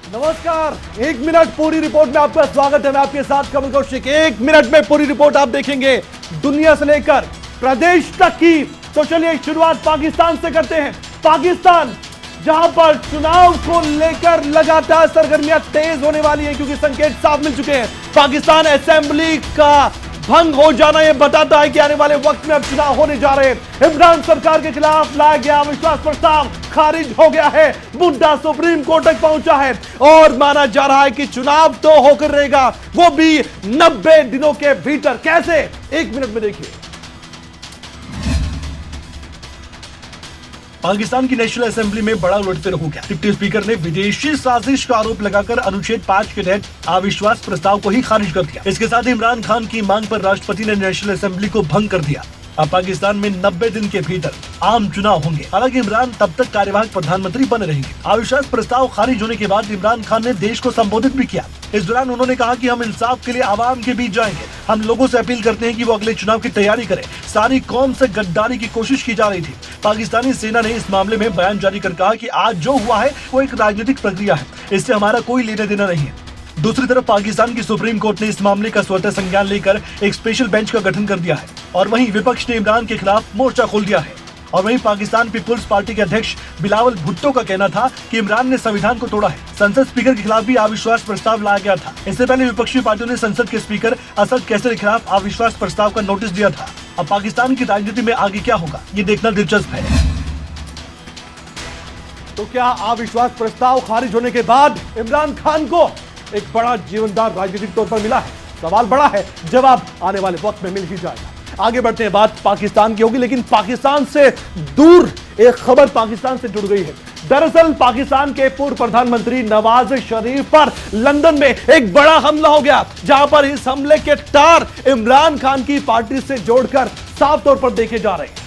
नमस्कार, एक मिनट पूरी रिपोर्ट में आपका स्वागत है। मैं आपके साथ कमल कौशिक। एक मिनट में पूरी रिपोर्ट आप देखेंगे, दुनिया से लेकर प्रदेश तक की। तो चलिए शुरुआत पाकिस्तान से करते हैं। पाकिस्तान जहां पर चुनाव को लेकर लगातार सरगर्मियां तेज होने वाली है, क्योंकि संकेत साफ मिल चुके हैं। पाकिस्तान असेंबली का भंग हो जाना यह बताता है कि आने वाले वक्त में अब चुनाव होने जा रहे हैं। इमरान सरकार के खिलाफ लाया गया अविश्वास प्रस्ताव खारिज हो गया है। मुद्दा सुप्रीम कोर्ट तक पहुंचा है और माना जा रहा है कि चुनाव तो होकर रहेगा, वो भी 90 दिनों के भीतर। कैसे, एक मिनट में देखिए। पाकिस्तान की नेशनल असेंबली में बड़ा उलटफेर हो गया। डिप्टी स्पीकर ने विदेशी साजिश का आरोप लगाकर अनुच्छेद 5 के तहत अविश्वास प्रस्ताव को ही खारिज कर दिया। इसके साथ इमरान खान की मांग पर राष्ट्रपति ने नेशनल असेंबली को भंग कर दिया। अब पाकिस्तान में 90 दिन के भीतर आम चुनाव होंगे। हालांकि इमरान तब तक कार्यवाहक प्रधानमंत्री बने रहेंगे। अविश्वास प्रस्ताव खारिज होने के बाद इमरान खान ने देश को संबोधित भी किया। इस दौरान उन्होंने कहा कि हम इंसाफ के लिए आवाम के बीच जाएंगे। हम लोगों से अपील करते हैं कि वो अगले चुनाव की तैयारी करें। सारी कौम से गद्दारी की कोशिश की जा रही थी। पाकिस्तानी सेना ने इस मामले में बयान जारी कर कहा कि आज जो हुआ है वो एक राजनीतिक प्रक्रिया है, इससे हमारा कोई लेना देना नहीं है। दूसरी तरफ पाकिस्तान की सुप्रीम कोर्ट ने इस मामले का स्वतः संज्ञान लेकर एक स्पेशल बेंच का गठन कर दिया है और वहीं विपक्ष ने इमरान के खिलाफ मोर्चा खोल दिया है। और वहीं पाकिस्तान पीपुल्स पार्टी के अध्यक्ष बिलावल भुट्टो का कहना था कि इमरान ने संविधान को तोड़ा है। संसद स्पीकर के खिलाफ भी अविश्वास प्रस्ताव लाया गया था। इससे पहले विपक्षी पार्टियों ने संसद के स्पीकर असद कैसर के खिलाफ अविश्वास प्रस्ताव का नोटिस दिया था। अब पाकिस्तान की राजनीति में आगे क्या होगा, ये देखना दिलचस्प है। तो क्या अविश्वास प्रस्ताव खारिज होने के बाद इमरान खान को एक बड़ा जीवनदार राजनीतिक तौर पर मिला है? सवाल बड़ा है, जवाब आने वाले वक्त में मिल ही जाएगा। आगे बढ़ते हैं, बात पाकिस्तान की होगी, लेकिन पाकिस्तान से दूर एक खबर पाकिस्तान से जुड़ गई है। दरअसल पाकिस्तान के पूर्व प्रधानमंत्री नवाज शरीफ पर लंदन में एक बड़ा हमला हो गया, जहां पर इस हमले के तार इमरान खान की पार्टी से जोड़कर साफ तौर पर देखे जा रहे हैं।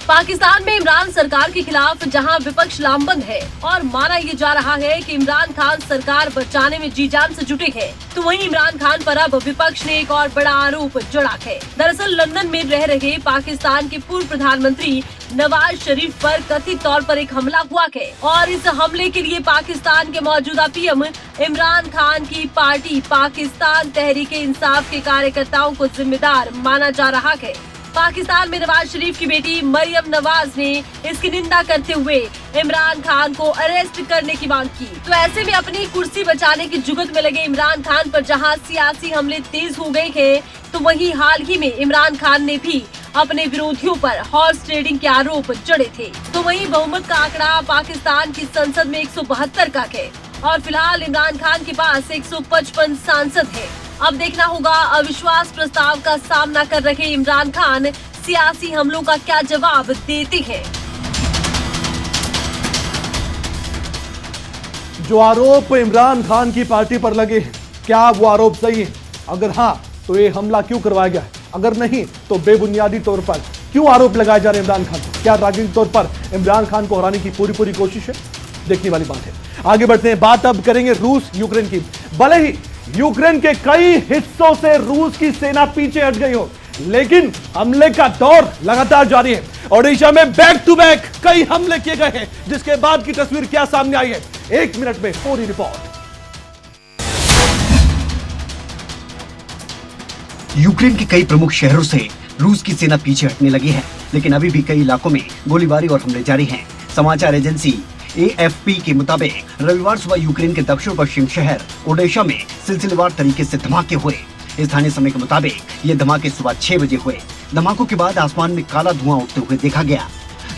पाकिस्तान में इमरान सरकार के खिलाफ जहां विपक्ष लामबंद है और माना यह जा रहा है कि इमरान खान सरकार बचाने में जी जान से जुटे हैं, तो वहीं इमरान खान पर अब विपक्ष ने एक और बड़ा आरोप जोड़ा है। दरअसल लंदन में रह रहे पाकिस्तान के पूर्व प्रधानमंत्री नवाज शरीफ पर कथित तौर पर एक हमला हुआ है और इस हमले के लिए पाकिस्तान के मौजूदा पीएम इमरान खान की पार्टी पाकिस्तान तहरीक इंसाफ के कार्यकर्ताओं को जिम्मेदार माना जा रहा है। पाकिस्तान में नवाज शरीफ की बेटी मरियम नवाज ने इसकी निंदा करते हुए इमरान खान को अरेस्ट करने की मांग की। तो ऐसे में अपनी कुर्सी बचाने की जुगत में लगे इमरान खान पर जहां सियासी हमले तेज हो गए हैं, तो वहीं हाल ही में इमरान खान ने भी अपने विरोधियों पर हॉर्स ट्रेडिंग के आरोप जड़े थे। तो वहीं बहुमत का आंकड़ा पाकिस्तान की संसद में 172 का है और फिलहाल इमरान खान के पास 155 सांसद है। अब देखना होगा अविश्वास प्रस्ताव का सामना कर रहे इमरान खान सियासी हमलों का क्या जवाब देते हैं। जो आरोप इमरान खान की पार्टी पर लगे हैं, क्या वो आरोप सही है? अगर हाँ, तो ये हमला क्यों करवाया गया है? अगर नहीं, तो बेबुनियादी तौर पर क्यों आरोप लगाए जा रहे हैं इमरान खान पर? क्या राजनीतिक तौर पर इमरान खान को हराने की पूरी कोशिश है? देखने वाली बात है। आगे बढ़ते हैं, बात अब करेंगे रूस यूक्रेन की। भले ही यूक्रेन के कई हिस्सों से रूस की सेना पीछे हट गई हो, लेकिन हमले का दौर लगातार जारी है। ओडिशा में बैक टू बैक कई हमले किए गए हैं, जिसके बाद की तस्वीर क्या सामने आई है, एक मिनट में पूरी रिपोर्ट। यूक्रेन के कई प्रमुख शहरों से रूस की सेना पीछे हटने लगी है, लेकिन अभी भी कई इलाकों में गोलीबारी और हमले जारी हैं। समाचार एजेंसी AFP के मुताबिक रविवार सुबह यूक्रेन के दक्षिण पश्चिम शहर ओडेशा में सिलसिलेवार तरीके से धमाके हुए। स्थानीय समय के मुताबिक ये धमाके सुबह 6 बजे हुए। धमाकों के बाद आसमान में काला धुआं उठते हुए देखा गया।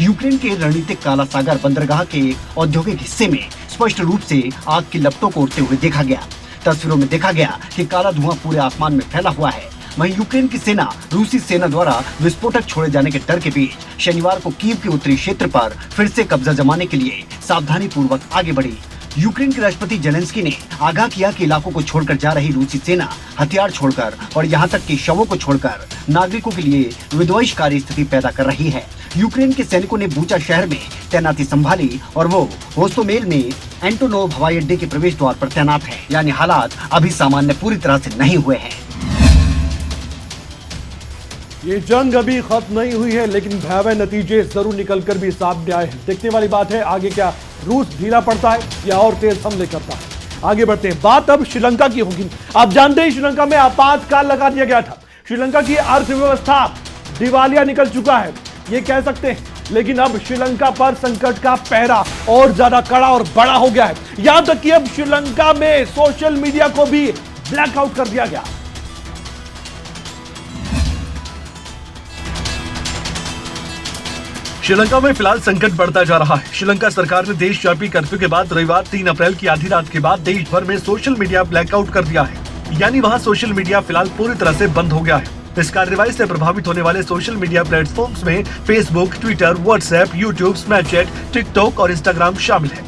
यूक्रेन के रणनीतिक काला सागर बंदरगाह के औद्योगिक हिस्से में स्पष्ट रूप से आग की लपटों को उड़ते हुए देखा गया। तस्वीरों में देखा गया कि काला धुआं पूरे आसमान में फैला हुआ है। वहीं यूक्रेन की सेना रूसी सेना द्वारा विस्फोटक छोड़े जाने के डर के बीच शनिवार को कीव के उत्तरी क्षेत्र पर फिर से कब्जा जमाने के लिए सावधानी पूर्वक आगे बढ़ी। यूक्रेन के राष्ट्रपति जेलेंस्की ने आगाह किया कि इलाकों को छोड़कर जा रही रूसी सेना हथियार छोड़कर और यहां तक कि शवों को छोड़कर नागरिकों के लिए विध्वंसकारी स्थिति पैदा कर रही है। यूक्रेन के सैनिकों ने बूचा शहर में तैनाती संभाली और वो होस्टोमेल में एंटोनोव हवाई अड्डे के प्रवेश द्वार पर तैनात है। यानी हालात अभी सामान्य पूरी तरह से नहीं हुए हैं। ये जंग अभी खत्म नहीं हुई है, लेकिन भयावह नतीजे जरूर निकलकर भी सामने आए हैं। देखने वाली बात है आगे क्या रूस ढीला पड़ता है या और तेज हमले करता है। आगे बढ़ते हैं, बात अब श्रीलंका की होगी। आप जानते हैं श्रीलंका में आपातकाल लगा दिया गया था। श्रीलंका की अर्थव्यवस्था दिवालिया निकल चुका है, ये कह सकते हैं। लेकिन अब श्रीलंका पर संकट का पहरा और ज्यादा कड़ा और बड़ा हो गया है। यहां तक कि अब श्रीलंका में सोशल मीडिया को भी ब्लैकआउट कर दिया गया। श्रीलंका में फिलहाल संकट बढ़ता जा रहा है। श्रीलंका सरकार ने देशव्यापी कर्फ्यू के बाद रविवार 3 अप्रैल की आधी रात के बाद देश भर में सोशल मीडिया ब्लैकआउट कर दिया है, यानी वहां सोशल मीडिया फिलहाल पूरी तरह से बंद हो गया है। इस कार्रवाई से प्रभावित होने वाले सोशल मीडिया प्लेटफॉर्म्स में Facebook, Twitter, WhatsApp, YouTube, Snapchat, TikTok और इंस्टाग्राम शामिल है।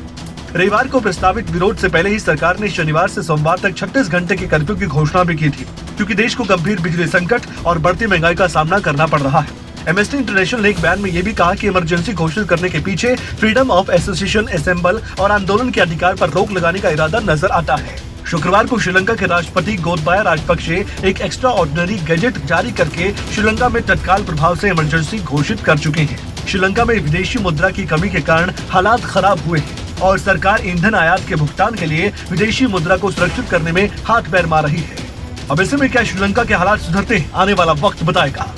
रविवार को प्रस्तावित विरोध से पहले ही सरकार ने शनिवार से सोमवार तक 36 घंटे के कर्फ्यू की घोषणा भी की थी, क्योंकि देश को गंभीर बिजली संकट और बढ़ती महंगाई का सामना करना पड़ रहा है। एमनेस्टी इंटरनेशनल ने एक बयान में ये भी कहा कि इमरजेंसी घोषित करने के पीछे फ्रीडम ऑफ एसोसिएशन, असेंबल और आंदोलन के अधिकार पर रोक लगाने का इरादा नजर आता है। शुक्रवार को श्रीलंका के राष्ट्रपति गोतबाया राजपक्षे एक एक्स्ट्रा ऑर्डिनरी गैजेट जारी करके श्रीलंका में तत्काल प्रभाव से इमरजेंसी घोषित कर चुके हैं। श्रीलंका में विदेशी मुद्रा की कमी के कारण हालात खराब हुए हैं और सरकार ईंधन आयात के भुगतान के लिए विदेशी मुद्रा को सुरक्षित करने में हाथ पैर मार रही है। अब ऐसे में क्या श्रीलंका के हालात सुधरते हैं, आने वाला वक्त बताएगा।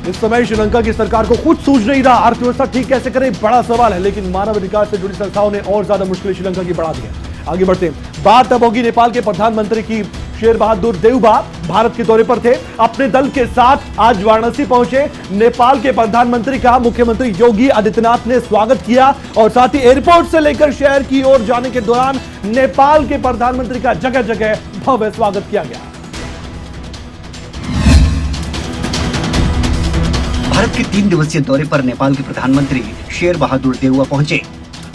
इस समय श्रीलंका की सरकार को कुछ सूझ नहीं रहा, अर्थव्यवस्था ठीक कैसे करें, बड़ा सवाल है। लेकिन मानव अधिकार से जुड़ी संस्थाओं ने और ज्यादा मुश्किलें श्रीलंका की बढ़ा दी है। आगे बढ़ते हैं, बात अब होगी नेपाल के प्रधानमंत्री की। शेर बहादुर देउबा भारत के दौरे पर थे, अपने दल के साथ आज वाराणसी पहुंचे। नेपाल के प्रधानमंत्री का मुख्यमंत्री योगी आदित्यनाथ ने स्वागत किया और साथ ही एयरपोर्ट से लेकर शहर की ओर जाने के दौरान नेपाल के प्रधानमंत्री का जगह जगह भव्य स्वागत किया गया। भारत के 3 दिवसीय दौरे पर नेपाल के प्रधानमंत्री शेर बहादुर देउवा पहुंचे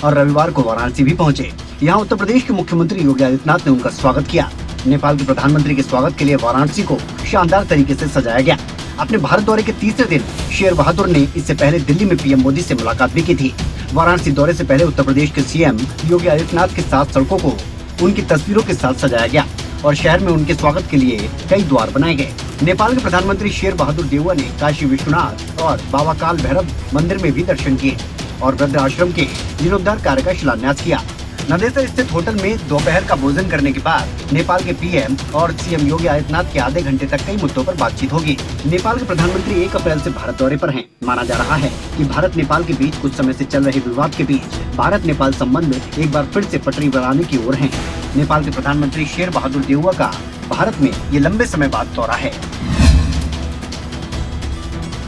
और रविवार को वाराणसी भी पहुंचे। यहां उत्तर प्रदेश के मुख्यमंत्री योगी आदित्यनाथ ने उनका स्वागत किया। नेपाल के प्रधानमंत्री के स्वागत के लिए वाराणसी को शानदार तरीके से सजाया गया। अपने भारत दौरे के तीसरे दिन शेर बहादुर ने इससे पहले दिल्ली में पीएम मोदी से मुलाकात भी की थी। वाराणसी दौरे से पहले उत्तर प्रदेश के सीएम योगी आदित्यनाथ के साथ सड़कों को उनकी तस्वीरों के साथ सजाया गया और शहर में उनके स्वागत के लिए कई द्वार बनाए गए। नेपाल के प्रधानमंत्री शेर बहादुर देउवा ने काशी विश्वनाथ और बाबा काल भैरव मंदिर में भी दर्शन किए और वृद्ध आश्रम के जीर्णोद्धार कार्य का शिलान्यास किया। नंदेसर स्थित होटल में दोपहर का भोजन करने के बाद नेपाल के पीएम और सीएम योगी आदित्यनाथ के आधे घंटे तक कई मुद्दों पर बातचीत होगी। नेपाल के प्रधानमंत्री 1 अप्रैल से भारत दौरे पर हैं। माना जा रहा है कि भारत नेपाल के बीच कुछ समय से चल रहे विवाद के बीच भारत नेपाल संबंध एक बार फिर से पटरी बनाने की ओर हैं। नेपाल के प्रधानमंत्री शेर बहादुर देउवा का भारत में ये लंबे समय बाद दौरा है।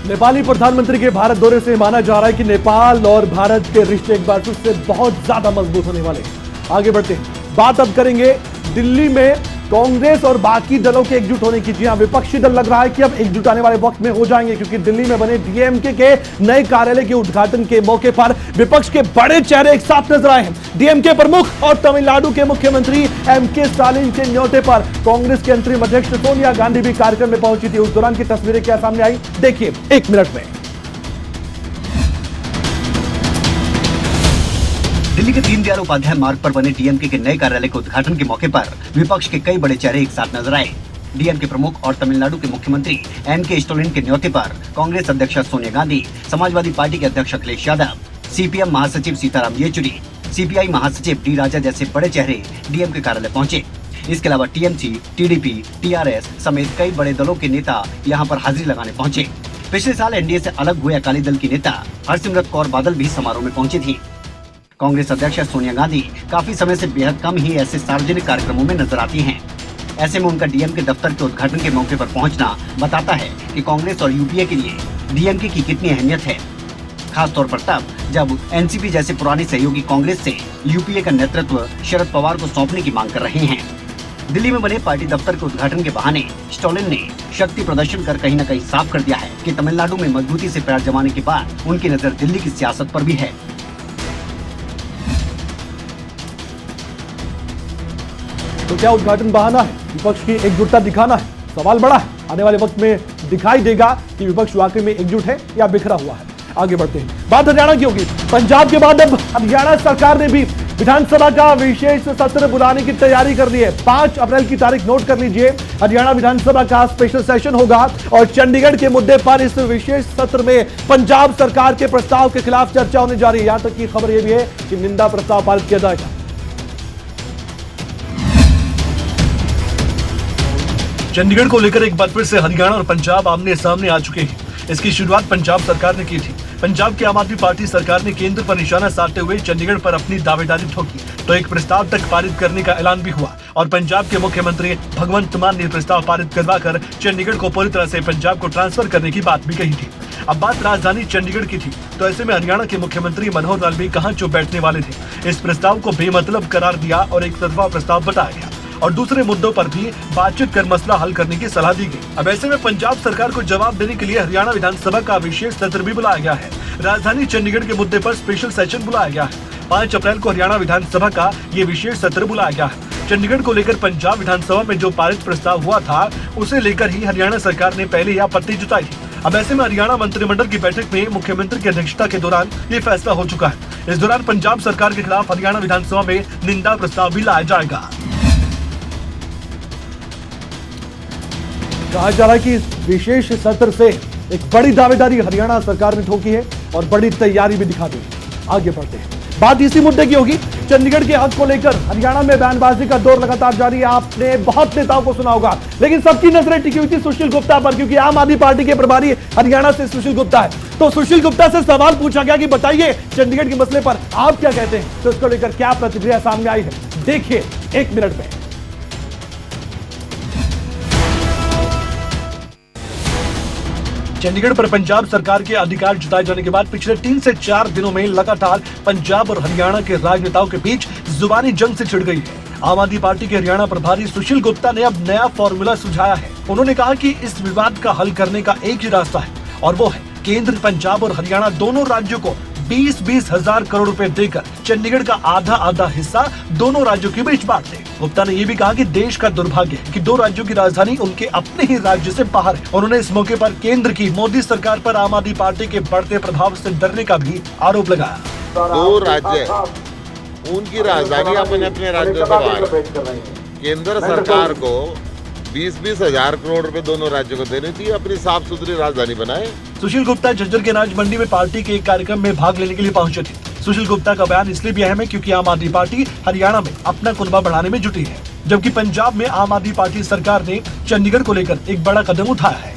नेपाली प्रधानमंत्री के भारत दौरे से माना जा रहा है कि नेपाल और भारत के रिश्ते एक बार फिर से बहुत ज्यादा मजबूत होने वाले हैं। आगे बढ़ते हैं, बात अब करेंगे दिल्ली में कांग्रेस और बाकी दलों के एकजुट होने की। जी हां, विपक्षी दल लग रहा है कि अब एकजुट आने वाले वक्त में हो जाएंगे, क्योंकि दिल्ली में बने डीएमके के नए कार्यालय के उद्घाटन के मौके पर विपक्ष के बड़े चेहरे एक साथ नजर आए हैं। डीएमके प्रमुख और तमिलनाडु के मुख्यमंत्री एमके स्टालिन के न्योते पर कांग्रेस के अंतरिम अध्यक्ष सोनिया गांधी भी कार्यक्रम में पहुंची थी। उस दौरान की तस्वीरें क्या सामने आई, देखिए 1 मिनट में। दिल्ली के दीनदयाल उपाध्याय मार्ग पर बने डीएमके के नए कार्यालय के उद्घाटन के मौके पर विपक्ष के कई बड़े चेहरे एक साथ नजर आए। डीएमके प्रमुख और तमिलनाडु के मुख्यमंत्री एमके स्टालिन के न्योते पर कांग्रेस अध्यक्ष सोनिया गांधी, समाजवादी पार्टी के अध्यक्ष अखिलेश यादव, सीपीएम महासचिव सीताराम येचुरी, सीपीआई महासचिव डी राजा जैसे बड़े चेहरे डीएमके कार्यालय पहुंचे। इसके अलावा टीएमसी, टीडीपी, टीआरएस समेत कई बड़े दलों के नेता यहां पर हाजिरी लगाने पहुंचे। पिछले साल एनडीए से अलग हुए अकाली दल की नेता हरसिमरत कौर बादल भी समारोह में पहुंची थी। कांग्रेस अध्यक्ष सोनिया गांधी काफी समय से बेहद कम ही ऐसे सार्वजनिक कार्यक्रमों में नजर आती हैं। ऐसे में उनका डीएमके दफ्तर के उद्घाटन के मौके पर पहुंचना बताता है कि कांग्रेस और यूपीए के लिए डीएमके की कितनी अहमियत है, खासतौर पर तब जब एनसीपी जैसे पुराने सहयोगी कांग्रेस से यूपीए का नेतृत्व शरद पवार को सौंपने की मांग कर रहे हैं। दिल्ली में बने पार्टी दफ्तर के उद्घाटन के बहाने स्टालिन ने शक्ति प्रदर्शन कर कहीं न कहीं साफ कर दिया है कि तमिलनाडु में मजबूती से पैर जमाने के बाद उनकी नजर दिल्ली की सियासत पर भी है। तो क्या उद्घाटन बहाना है, विपक्ष की एकजुटता दिखाना है? सवाल बड़ा है, आने वाले वक्त में दिखाई देगा कि विपक्ष वाकई में एकजुट है या बिखरा हुआ है। आगे बढ़ते हैं, बात हरियाणा की होगी। पंजाब के बाद अब हरियाणा सरकार ने भी विधानसभा का विशेष सत्र बुलाने की तैयारी कर ली है। 5 अप्रैल की तारीख नोट कर लीजिए। हरियाणा विधानसभा का स्पेशल सेशन होगा और चंडीगढ़ के मुद्दे पर इस विशेष सत्र में पंजाब सरकार के प्रस्ताव के खिलाफ चर्चा होने जा रही है। यहां तक की खबर यह भी है कि निंदा प्रस्ताव पारित किया जाएगा। चंडीगढ़ को लेकर एक बार फिर से हरियाणा और पंजाब आमने सामने आ चुके हैं। इसकी शुरुआत पंजाब सरकार ने की थी। पंजाब की आम आदमी पार्टी सरकार ने केंद्र पर निशाना साधते हुए चंडीगढ़ पर अपनी दावेदारी ठोकी तो एक प्रस्ताव तक पारित करने का ऐलान भी हुआ और पंजाब के मुख्यमंत्री भगवंत मान ने प्रस्ताव पारित करवाकर चंडीगढ़ को पूरी तरह से पंजाब को ट्रांसफर करने की बात भी कही थी। अब बात राजधानी चंडीगढ़ की थी तो ऐसे में हरियाणा के मुख्यमंत्री मनोहर लाल भी कहां चुप बैठने वाले थे। इस प्रस्ताव को बेमतलब करार दिया और एक तरफा प्रस्ताव बताया गया और दूसरे मुद्दों पर भी बातचीत कर मसला हल करने की सलाह दी गई। अब ऐसे में पंजाब सरकार को जवाब देने के लिए हरियाणा विधानसभा का विशेष सत्र भी बुलाया गया है। राजधानी चंडीगढ़ के मुद्दे पर स्पेशल सेशन बुलाया गया है। 5 अप्रैल को हरियाणा विधानसभा का ये विशेष सत्र बुलाया गया है। चंडीगढ़ को लेकर पंजाब विधानसभा में जो पारित प्रस्ताव हुआ था उसे लेकर ही हरियाणा सरकार ने पहले ही आपत्ति जताई थी। अब ऐसे में हरियाणा मंत्रिमंडल की बैठक में मुख्यमंत्री की अध्यक्षता के दौरान ये फैसला हो चुका है। इस दौरान पंजाब सरकार के खिलाफ हरियाणा विधानसभा में निंदा प्रस्ताव भी लाया जाएगा। कहा जा रहा है कि इस विशेष सत्र से एक बड़ी दावेदारी हरियाणा सरकार ने ठोकी है और बड़ी तैयारी भी दिखा दी है। आगे बढ़ते हैं, बात इसी मुद्दे की होगी। चंडीगढ़ के हक को लेकर हरियाणा में बयानबाजी का दौर लगातार जारी है। आपने बहुत नेताओं को सुना होगा, लेकिन सबकी नजरें टिकी हुई थी सुशील गुप्ता पर, क्योंकि आम आदमी पार्टी के प्रभारी हरियाणा से सुशील गुप्ता है। तो सुशील गुप्ता से सवाल पूछा गया कि बताइए चंडीगढ़ के मसले पर आप क्या कहते हैं, तो इसको लेकर क्या प्रतिक्रिया सामने आई है, देखिए 1 मिनट में। चंडीगढ़ पर पंजाब सरकार के अधिकार जताए जाने के बाद पिछले 3 से 4 दिनों में लगातार पंजाब और हरियाणा के राजनेताओं के बीच जुबानी जंग से छिड़ गई है। आम आदमी पार्टी के हरियाणा प्रभारी सुशील गुप्ता ने अब नया फॉर्मूला सुझाया है। उन्होंने कहा कि इस विवाद का हल करने का एक ही रास्ता है और वो है केंद्र, पंजाब और हरियाणा दोनों राज्यों को 20-20 हजार करोड़ रुपए देकर चंडीगढ़ का आधा हिस्सा दोनों राज्यों के बीच बांट दे। गुप्ता ने यह भी कहा कि देश का दुर्भाग्य है कि 2 राज्यों की राजधानी उनके अपने ही राज्य से बाहर है। उन्होंने इस मौके पर केंद्र की मोदी सरकार पर आम आदमी पार्टी के बढ़ते प्रभाव से डरने का भी आरोप लगाया। 2 राज्य उनकी राजधानी अपने अपने राज्य से बाहर, केंद्र सरकार को 20-20 हजार करोड़ रुपए दोनों राज्यों को देने चाहिए, अपनी साफ सुथरी राजधानी बनाए। सुशील गुप्ता झज्जर के अनाज मंडी में पार्टी के एक कार्यक्रम में भाग लेने के लिए पहुंचे थे। सुशील गुप्ता का बयान इसलिए भी अहम है क्योंकि आम आदमी पार्टी हरियाणा में अपना कुनबा बढ़ाने में जुटी है, जबकि पंजाब में आम आदमी पार्टी सरकार ने चंडीगढ़ को लेकर एक बड़ा कदम उठाया है।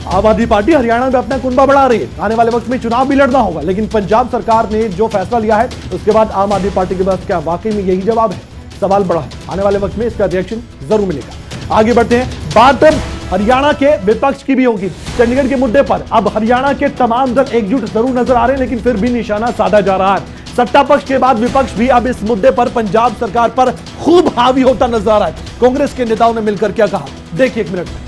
आम आदमी पार्टी हरियाणा में अपना कुनबा बढ़ा रही है। आने वाले वक्त में चुनाव भी लड़ना होगा, लेकिन पंजाब सरकार ने जो फैसला लिया है उसके बाद आम आदमी पार्टी के पास क्या वाकई में यही जवाब है? सवाल बड़ा है। आने वाले वक्त में इसका रिएक्शन जरूर मिलेगा। आगे बढ़ते हैं, बात हरियाणा के विपक्ष की भी होगी। चंडीगढ़ के मुद्दे पर अब हरियाणा के तमाम दल एकजुट जरूर नजर आ रहे हैं, लेकिन फिर भी निशाना साधा जा रहा है। सत्ता पक्ष के बाद विपक्ष भी अब इस मुद्दे पर पंजाब सरकार पर खूब हावी होता नजर आ रहा है। कांग्रेस के नेताओं ने मिलकर क्या कहा, देखिए 1 मिनट में।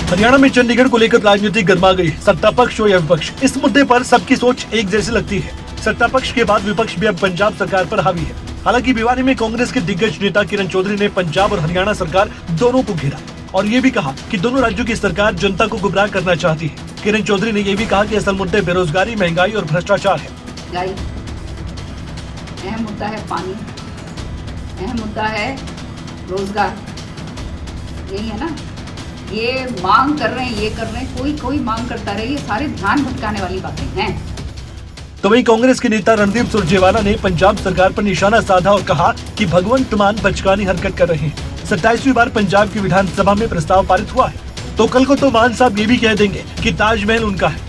हरियाणा में चंडीगढ़ को लेकर राजनीति गर्मा गई। सत्ता पक्ष हो या विपक्ष, इस मुद्दे पर सबकी सोच एक जैसी लगती है। सत्ता पक्ष के बाद विपक्ष भी अब पंजाब सरकार पर हावी है। हालांकि भिवानी में कांग्रेस के दिग्गज नेता किरण चौधरी ने पंजाब और हरियाणा सरकार दोनों को घेरा और ये भी कहा कि दोनों राज्यों की सरकार जनता को गुमराह करना चाहती है। किरण चौधरी ने यह भी कहा कि असल मुद्दे बेरोजगारी, महंगाई और भ्रष्टाचार है। अहम मुद्दा है पानी, अहम मुद्दा है रोजगार, यही है ना। ये मांग कर रहे हैं, ये कर रहे हैं, कोई मांग करता रहे, ये सारे ध्यान भटकाने वाली बातें हैं। तो वहीं कांग्रेस के नेता रणदीप सुरजेवाला ने पंजाब सरकार पर निशाना साधा और कहा कि भगवंत मान बचकानी हरकत कर रहे हैं। 27वीं बार पंजाब की विधानसभा में प्रस्ताव पारित हुआ है, तो कल को तो मान साहब ये भी कह देंगे कि ताजमहल उनका है।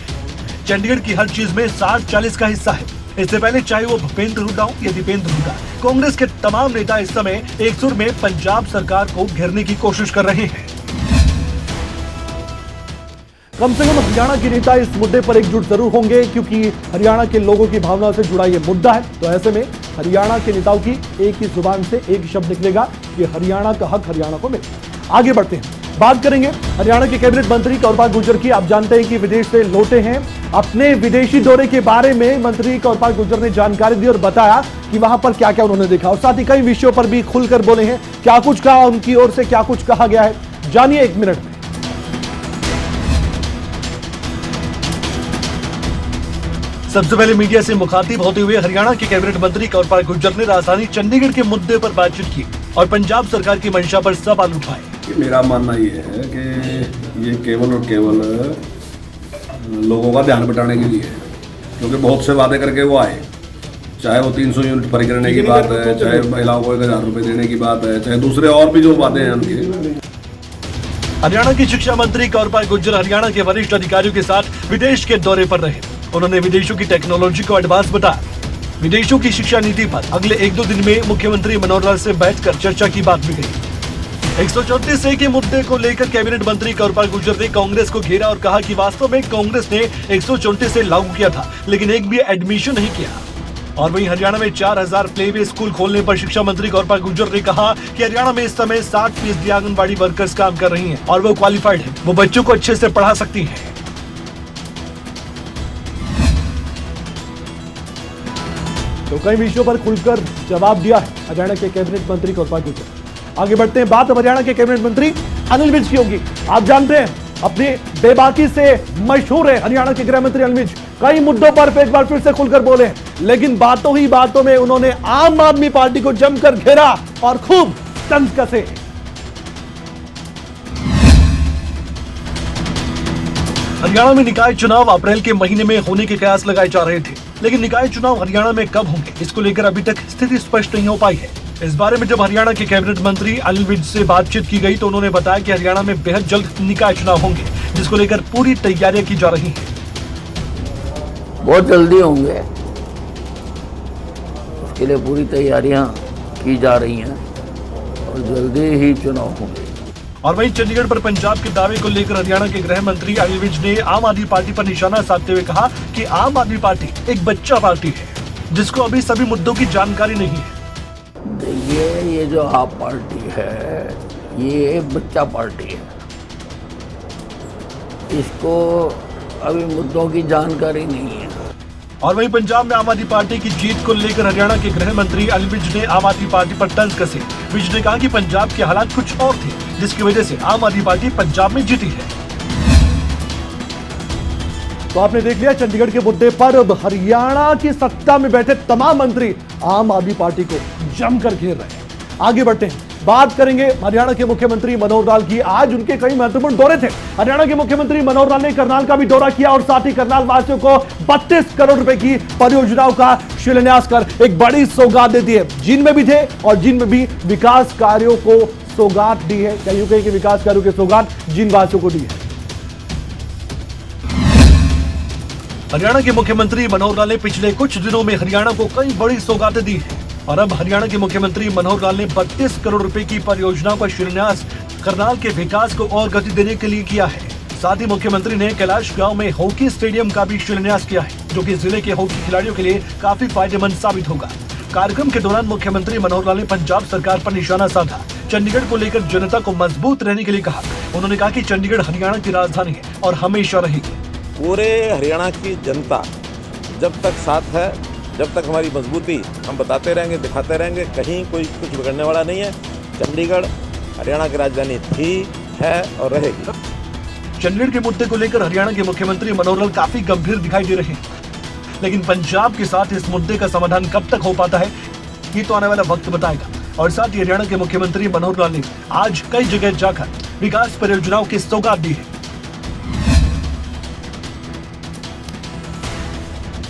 चंडीगढ़ की हर चीज में 60-40 का हिस्सा है। इससे पहले चाहे वो भूपेंद्र हुड्डा हो या दीपेंद्र हुड्डा, कांग्रेस के तमाम नेता इस समय एक सुर में पंजाब सरकार को घेरने की कोशिश कर रहे हैं। कम से कम हरियाणा के नेता इस मुद्दे पर एकजुट जरूर होंगे, क्योंकि हरियाणा के लोगों की भावना से जुड़ा ये मुद्दा है। तो ऐसे में हरियाणा के नेताओं की एक ही जुबान से एक शब्द निकलेगा कि हरियाणा का हक हरियाणा को मिले। आगे बढ़ते हैं, बात करेंगे हरियाणा के कैबिनेट मंत्री कंवरपाल गुर्जर की। आप जानते हैं कि विदेश से लौटे हैं। अपने विदेशी दौरे के बारे में मंत्री कंवरपाल गुर्जर ने जानकारी दी और बताया कि वहां पर क्या क्या उन्होंने देखा और साथ ही कई विषयों पर भी खुलकर बोले हैं। क्या कुछ कहा उनकी ओर से, क्या कुछ कहा गया है, जानिए 1 मिनट में। सबसे पहले मीडिया से मुखातिब होते हुए हरियाणा के कैबिनेट मंत्री कंवरपाल गुर्जर ने राजधानी चंडीगढ़ के मुद्दे पर बातचीत की और पंजाब सरकार की मंशा पर सवाल उठाए। मेरा मानना ये है कि ये केवल और केवल लोगों का ध्यान बटाने के लिए है, क्योंकि बहुत से वादे करके वो आए, चाहे वो 300 यूनिट फ्री करने की बात है, चाहे महिलाओं को 1000 रुपए देने की बात है, चाहे दूसरे और भी जो वादे हैं उनके। हरियाणा की शिक्षा मंत्री कंवरपाल गुर्जर हरियाणा के वरिष्ठ अधिकारियों के साथ विदेश के दौरे पर रहे। उन्होंने विदेशों की टेक्नोलॉजी को एडवांस बताया। विदेशों की शिक्षा नीति पर अगले 1-2 दिन में मुख्यमंत्री मनोहर लाल से बैठकर चर्चा की बात भी कही। 134A के मुद्दे को लेकर कैबिनेट मंत्री कंवरपाल गुर्जर ने कांग्रेस को घेरा और कहा कि वास्तव में कांग्रेस ने 134A लागू किया था, लेकिन एक भी एडमिशन नहीं किया। और वहीं हरियाणा में 4000 प्ले स्कूल खोलने पर शिक्षा मंत्री कंवरपाल गुर्जर ने कहा कि हरियाणा में इस समय 60% आंगनबाड़ी वर्कर्स काम कर रही हैं और वो क्वालिफाइड हैं, वो बच्चों को अच्छे से पढ़ा सकती हैं। तो कई विषयों पर खुलकर जवाब दिया है हरियाणा के कैबिनेट मंत्री कंवरपाल गुर्जर। आगे बढ़ते हैं, बात हरियाणा के कैबिनेट मंत्री अनिल विज की होगी। आप जानते हैं अपनी बेबाकी से मशहूर है हरियाणा के गृह मंत्री अनिल विज। कई मुद्दों पर एक बार फिर से खुलकर बोले, लेकिन बातों ही बातों में उन्होंने आम आदमी पार्टी को जमकर घेरा और खूब तंज कसे। हरियाणा में निकाय चुनाव अप्रैल के महीने में होने के कयास लगाए जा रहे थे, लेकिन निकाय चुनाव हरियाणा में कब होंगे, इसको लेकर अभी तक स्थिति स्पष्ट नहीं हो पाई है। इस बारे में जब हरियाणा के कैबिनेट मंत्री अनिल विज से बातचीत की गई तो उन्होंने बताया कि हरियाणा में बेहद जल्द निकाय चुनाव होंगे, जिसको लेकर पूरी तैयारियां की जा रही हैं। बहुत जल्दी होंगे, उसके लिए पूरी तैयारियां की जा रही हैं और जल्दी ही चुनाव होंगे। और वहीं चंडीगढ़ पर पंजाब के दावे को लेकर हरियाणा के गृह मंत्री अनिल विज ने आम आदमी पार्टी पर निशाना साधते हुए कहा कि आम आदमी पार्टी एक बच्चा पार्टी है, जिसको अभी सभी मुद्दों की जानकारी नहीं है। देखिए, ये जो आप पार्टी है, ये बच्चा पार्टी है, इसको अभी मुद्दों की जानकारी नहीं है। और वहीं पंजाब में आम आदमी पार्टी की जीत को लेकर हरियाणा के गृह मंत्री अनिल विज ने आम आदमी पार्टी पर तंज कसे। विज ने कहा कि पंजाब के हालात कुछ और थे, जिसकी वजह से आम आदमी पार्टी पंजाब में जीती है। तो आपने देख लिया, चंडीगढ़ के मुद्दे पर अब हरियाणा की सत्ता में बैठे तमाम मंत्री आम आदमी पार्टी को जमकर घेर रहे हैं। आगे बढ़ते हैं, बात करेंगे हरियाणा के मुख्यमंत्री मनोहर लाल की। आज उनके कई महत्वपूर्ण दौरे थे। हरियाणा के मुख्यमंत्री मनोहर लाल ने करनाल का भी दौरा किया और साथ ही करनाल वासियों को 32 करोड़ रुपए की परियोजनाओं का शिलान्यास कर एक बड़ी सौगात दे दी है। जिनमें भी थे और जिनमें भी विकास कार्यों को सौगात दी है, क्या यूं कहें कि विकास कार्यों की सौगात जिन वासियों को दी है। हरियाणा के मुख्यमंत्री मनोहर लाल ने पिछले कुछ दिनों में हरियाणा को कई बड़ी सौगातें दी है और अब हरियाणा के मुख्यमंत्री मनोहर लाल ने 32 करोड़ रुपए की परियोजनाओं का शिलान्यास करनाल के विकास को और गति देने के लिए किया है। साथ ही मुख्यमंत्री ने कैलाश गांव में हॉकी स्टेडियम का भी शिलान्यास किया है, जो कि जिले के हॉकी खिलाड़ियों के लिए काफी फायदेमंद साबित होगा। कार्यक्रम के दौरान मुख्यमंत्री मनोहर लाल ने पंजाब सरकार पर निशाना साधा। चंडीगढ़ को लेकर जनता को मजबूत रहने के लिए कहा। उन्होंने कहा कि चंडीगढ़ हरियाणा की राजधानी है और हमेशा रहेगी। पूरे हरियाणा की जनता जब तक साथ है, जब तक हमारी मजबूती हम बताते रहेंगे, दिखाते रहेंगे, कहीं कोई कुछ बिगड़ने वाला नहीं है। चंडीगढ़ हरियाणा की राजधानी थी, है और रहेगी। चंडीगढ़ के मुद्दे को लेकर हरियाणा के मुख्यमंत्री मनोहर लाल काफी गंभीर दिखाई दे रहे हैं, लेकिन पंजाब के साथ इस मुद्दे का समाधान कब तक हो पाता है, ये तो आने वाला वक्त बताएगा। और साथ ही हरियाणा के मुख्यमंत्री मनोहर लाल ने आज कई जगह जाकर विकास परियोजनाओं की सौगात दी है।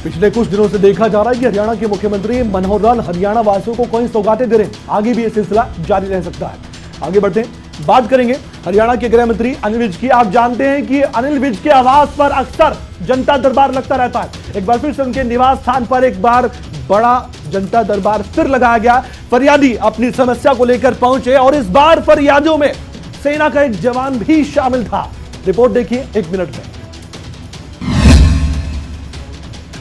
पिछले कुछ दिनों से देखा जा रहा है कि हरियाणा के मुख्यमंत्री मनोहर लाल हरियाणा वासियों को कई सौगातें दे रहे हैं। आगे भी ये सिलसिला जारी रह सकता है। आगे बढ़ते हैं, बात करेंगे हरियाणा के गृह मंत्री अनिल विज की। आप जानते हैं कि अनिल विज के आवास पर अक्सर जनता दरबार लगता रहता है। एक बार फिर से उनके निवास स्थान पर एक बार बड़ा जनता दरबार फिर लगाया गया। फरियादी अपनी समस्या को लेकर पहुंचे और इस बार फरियादियों में सेना का एक जवान भी शामिल था। रिपोर्ट देखिए 1 मिनट में।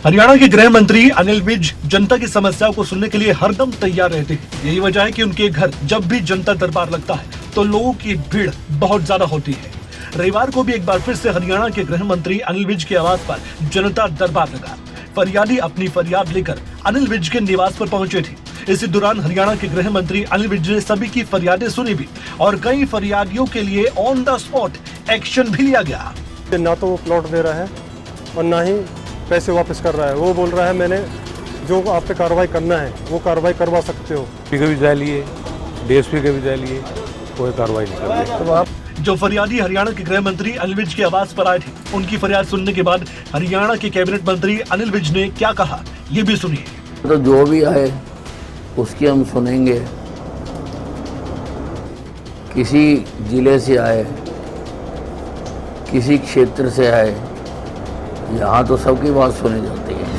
हरियाणा के गृह मंत्री अनिल विज जनता की समस्याओं को सुनने के लिए हरदम तैयार रहते हैं। यही वजह है कि उनके घर जब भी जनता दरबार लगता है तो लोगों की भीड़ बहुत ज्यादा होती है। रविवार को भी एक बार फिर से हरियाणा के गृह मंत्री अनिल विज के आवास पर जनता दरबार लगा। फरियादी अपनी फरियाद लेकर अनिल विज के निवास पर पहुंचे थे। इसी दौरान हरियाणा के गृह मंत्री अनिल विज ने सभी की फरियादें सुनी भी और कई फरियादियों के लिए ऑन द स्पॉट एक्शन भी लिया गया। ना तो वो प्लॉट दे रहा है और ना ही पैसे वापस कर रहा है। वो बोल रहा है मैंने जो आप पे कार्रवाई करना है वो कार्रवाई करवा सकते हो। पी के भी जाए लिए, डीएसपी के भी जाए लिए, कोई कार्रवाई नहीं कर रही। तो आप जो फरियादी हरियाणा के गृह मंत्री अनिल विज के आवास पर आए थे, उनकी फरियाद सुनने के बाद हरियाणा के कैबिनेट मंत्री अनिल विज ने क्या कहा, ये भी सुनिए। तो जो भी आए उसकी हम सुनेंगे। किसी जिले से आए, किसी क्षेत्र से आए, यहाँ तो सबकी बात सुनी जाती है।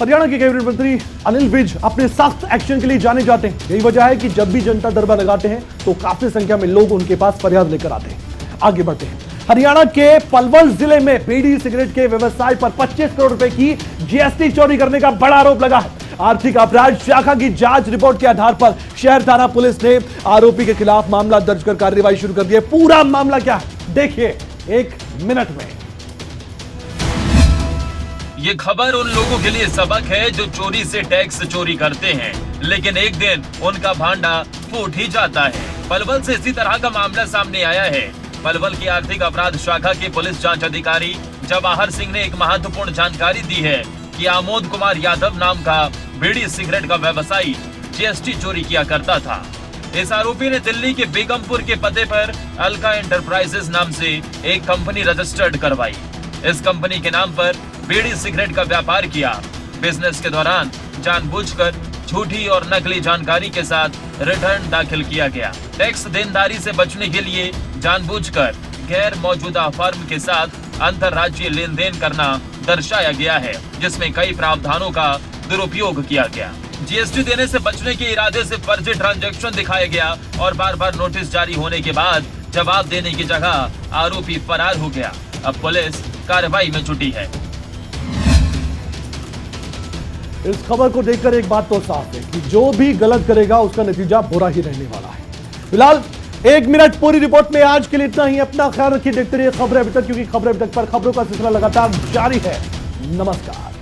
हरियाणा के कैबिनेट मंत्री अनिल विज अपने सख्त एक्शन के लिए जाने जाते हैं। यही वजह है कि जब भी जनता दरबार लगाते हैं तो काफी संख्या में लोग उनके पास फरियाद लेकर आते हैं। आगे बढ़ते हैं। हरियाणा के पलवल जिले में बीड़ी सिगरेट के व्यवसाय पर 25 करोड़ रुपए की जीएसटी चोरी करने का बड़ा आरोप लगा है। आर्थिक अपराध शाखा की जांच रिपोर्ट के आधार पर शहर थाना पुलिस ने आरोपी के खिलाफ मामला दर्ज कर कार्रवाई शुरू कर दी है। पूरा मामला क्या है देखिए 1 मिनट में। ये खबर उन लोगों के लिए सबक है जो चोरी से टैक्स चोरी करते हैं, लेकिन एक दिन उनका भांडा फूट ही जाता है। पलवल से इसी तरह का मामला सामने आया है। पलवल की आर्थिक अपराध शाखा के पुलिस जांच अधिकारी जवाहर सिंह ने एक महत्वपूर्ण जानकारी दी है कि आमोद कुमार यादव नाम का बीड़ी सिगरेट का व्यवसायी जीएसटी चोरी किया करता था। इस आरोपी ने दिल्ली के बेगमपुर के पते पर अलका एंटरप्राइजेस नाम से एक कंपनी रजिस्टर्ड करवाई। इस कंपनी के नाम पर बीड़ी सिगरेट का व्यापार किया। बिजनेस के दौरान जानबूझकर झूठी और नकली जानकारी के साथ रिटर्न दाखिल किया गया। टैक्स देनदारी से बचने के लिए जानबूझकर गैर मौजूदा फर्म के साथ अंतरराज्यीय लेन देन करना दर्शाया गया है, जिसमें कई प्रावधानों का दुरुपयोग किया गया। जीएसटी देने से बचने के इरादे से फर्जी ट्रांजैक्शन दिखाया गया और बार बार नोटिस जारी होने के बाद जवाब देने की जगह आरोपी फरार हो गया। अब पुलिस कार्रवाई में जुटी है। इस खबर को देखकर एक बात तो साफ है कि जो भी गलत करेगा उसका नतीजा बुरा ही रहने वाला है। फिलहाल 1 मिनट पूरी रिपोर्ट में आज के लिए इतना ही। अपना ख्याल रखिए, देखते रहिए खबरें अभी तक, क्योंकि खबरें अभी तक पर खबरों का सिलसिला लगातार जारी है। नमस्कार।